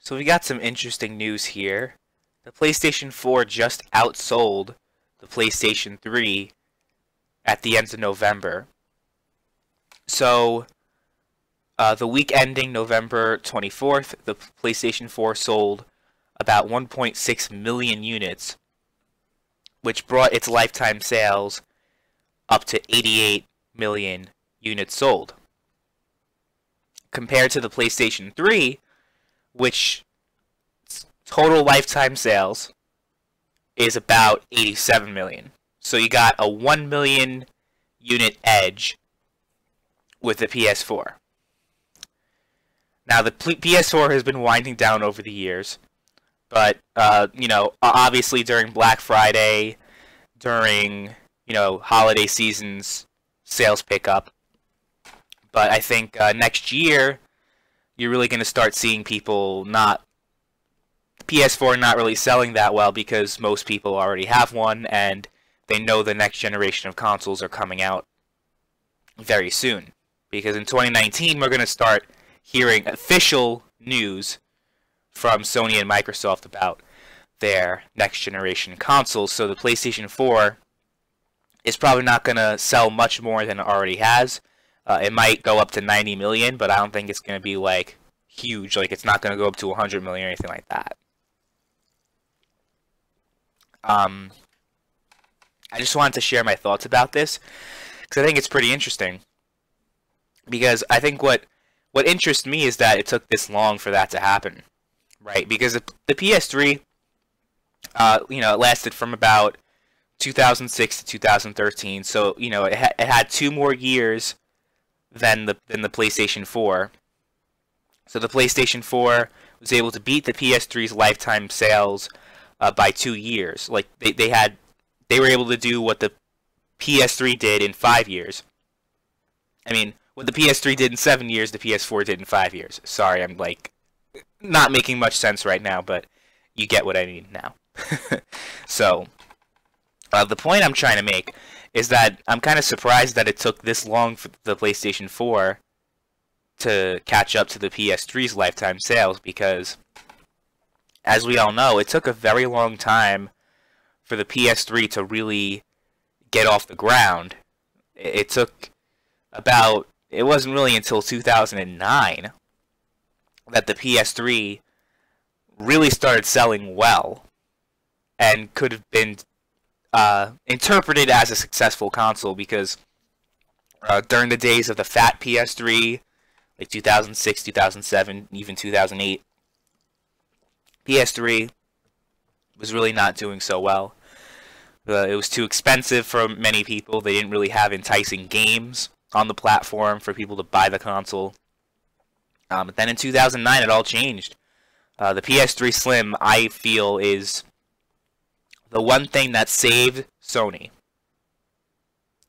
So we got some interesting news here. The PlayStation 4 just outsold the PlayStation 3 at the end of November. So, the week ending November 24th, the PlayStation 4 sold about 1.6 million units, which brought its lifetime sales up to 88 million units sold. Compared to the PlayStation 3, which total lifetime sales is about 87 million. So you got a 1 million unit edge with the PS4. Now the PS4 has been winding down over the years, but obviously during Black Friday, during holiday seasons, sales pick up. But I think next year you're really going to start seeing people PS4 not really selling that well because most people already have one and they know the next generation of consoles are coming out very soon. Because in 2019 we're going to start hearing official news from Sony and Microsoft about their next generation consoles. So the PlayStation 4 is probably not going to sell much more than it already has. It might go up to 90 million, but I don't think it's going to be like huge. Like it's not going to go up to 100 million or anything like that. I just wanted to share my thoughts about this because I think it's pretty interesting. Because I think what interests me is that it took this long for that to happen, right? Because the PS3, it lasted from about 2006 to 2013, so it had 2 more years than the PlayStation 4. So the PlayStation 4 was able to beat the PS3's lifetime sales by 2 years. Like they were able to do what the PS3 did in 5 years. I mean, what the PS3 did in 7 years, the PS4 did in 5 years. Sorry, I'm like not making much sense right now, but you get what I mean now. So the point I'm trying to make is that I'm kind of surprised that it took this long for the PlayStation 4 to catch up to the PS3's lifetime sales, because as we all know, it took a very long time for the PS3 to really get off the ground. It took about, it wasn't really until 2009 that the PS3 really started selling well and could have been interpreted as a successful console, because during the days of the fat PS3, like 2006, 2007, even 2008, PS3 was really not doing so well. It was too expensive for many people. They didn't really have enticing games on the platform for people to buy the console. But then in 2009, it all changed. The PS3 Slim, I feel, is the one thing that saved Sony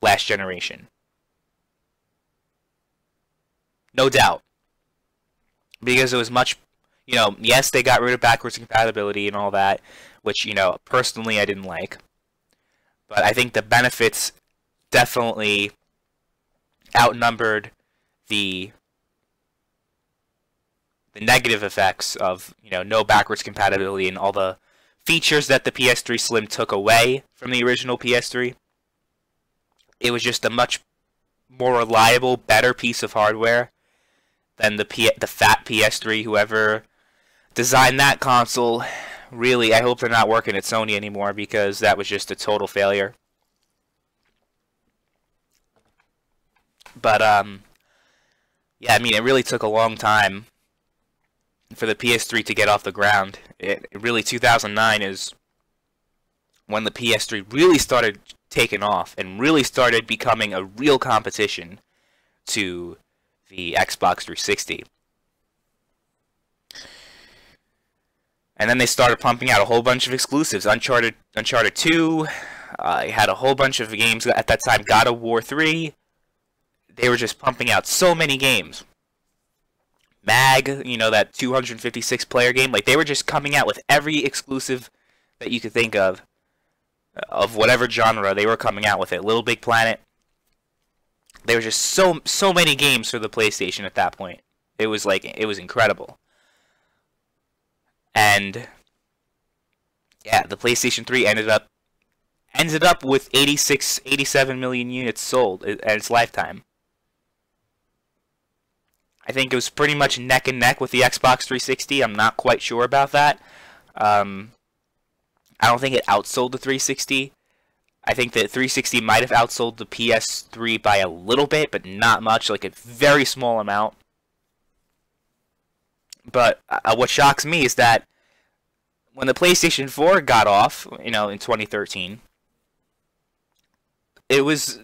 last generation. No doubt. Because it was much, yes, they got rid of backwards compatibility and all that, which, personally I didn't like. But I think the benefits definitely outnumbered the negative effects of, no backwards compatibility and all the features that the PS3 Slim took away from the original PS3. It was just a much more reliable, better piece of hardware than the fat PS3. Whoever designed that console, really, I hope they're not working at Sony anymore, because that was just a total failure. But yeah, I mean, it really took a long time for the PS3 to get off the ground. Really, 2009 is when the PS3 really started taking off and really started becoming a real competition to the Xbox 360. And then they started pumping out a whole bunch of exclusives. Uncharted 2, had a whole bunch of games at that time. God of War 3. They were just pumping out so many games. Mag, that 256 player game. Like, they were just coming out with every exclusive that you could think of whatever genre. They were coming out with it. Little Big Planet. There were just so many games for the PlayStation at that point. It was incredible. And yeah, the PlayStation 3 ended up with 87 million units sold at its lifetime. I think it was pretty much neck and neck with the Xbox 360. I'm not quite sure about that. I don't think it outsold the 360. I think that 360 might have outsold the PS3 by a little bit, but not much, like a very small amount. But what shocks me is that when the PlayStation 4 got off, in 2013, it was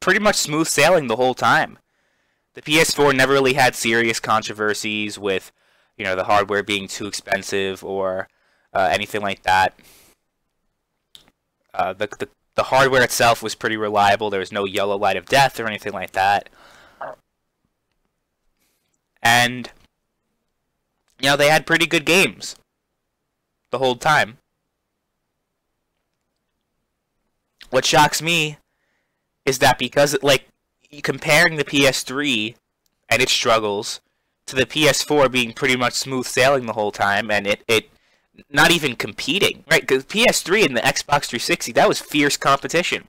pretty much smooth sailing the whole time. The PS4 never really had serious controversies with, the hardware being too expensive or anything like that. The hardware itself was pretty reliable. There was no yellow light of death or anything like that. And, they had pretty good games the whole time. What shocks me is that because, comparing the PS3 and its struggles to the PS4 being pretty much smooth sailing the whole time, and it not even competing, right? Because PS3 and the Xbox 360, that was fierce competition.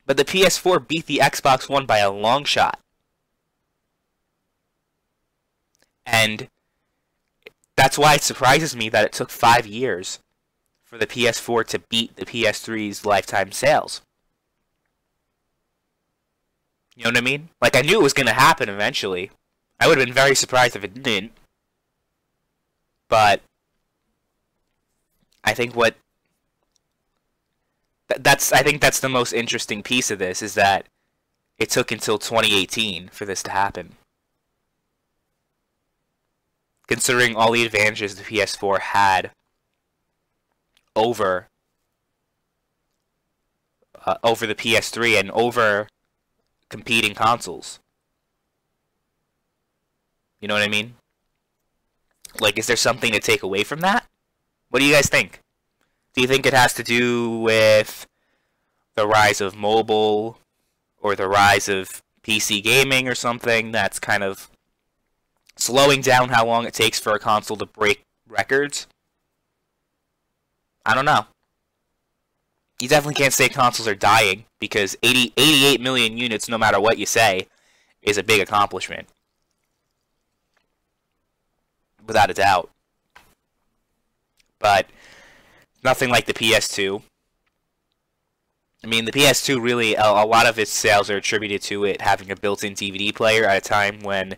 But the PS4 beat the Xbox One by a long shot. And that's why it surprises me that it took 5 years for the PS4 to beat the PS3's lifetime sales. You know what I mean? I knew it was going to happen eventually. I would have been very surprised if it didn't. But I think I think that's the most interesting piece of this, is that it took until 2018 for this to happen. Considering all the advantages the PS4 had over the PS3 and over competing consoles. You know what I mean? Is there something to take away from that? What do you guys think? Do you think it has to do with the rise of mobile or the rise of PC gaming or something that's kind of slowing down how long it takes for a console to break records? I don't know. You definitely can't say consoles are dying, because 88 million units, no matter what you say, is a big accomplishment. Without a doubt. But nothing like the PS2. I mean, the PS2 really, a lot of its sales are attributed to it having a built-in DVD player at a time when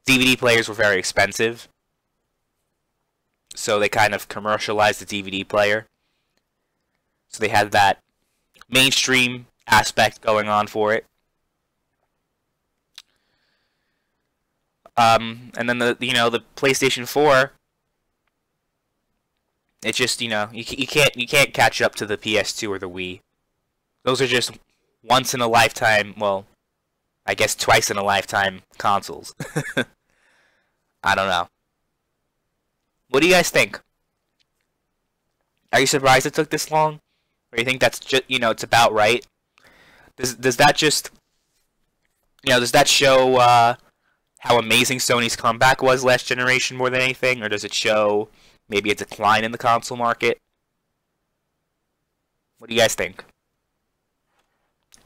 DVD players were very expensive. So they kind of commercialized the DVD player. So they had that mainstream aspect going on for it. And then the PlayStation 4, it just, you can't catch up to the PS2 or the Wii. Those are just once in a lifetime, well, I guess twice in a lifetime consoles. I don't know. What do you guys think? Are you surprised it took this long? Or you think that's just, it's about right? Does that just, does that show how amazing Sony's comeback was last generation more than anything? Or does it show maybe a decline in the console market? What do you guys think?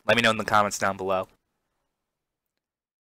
Let me know in the comments down below.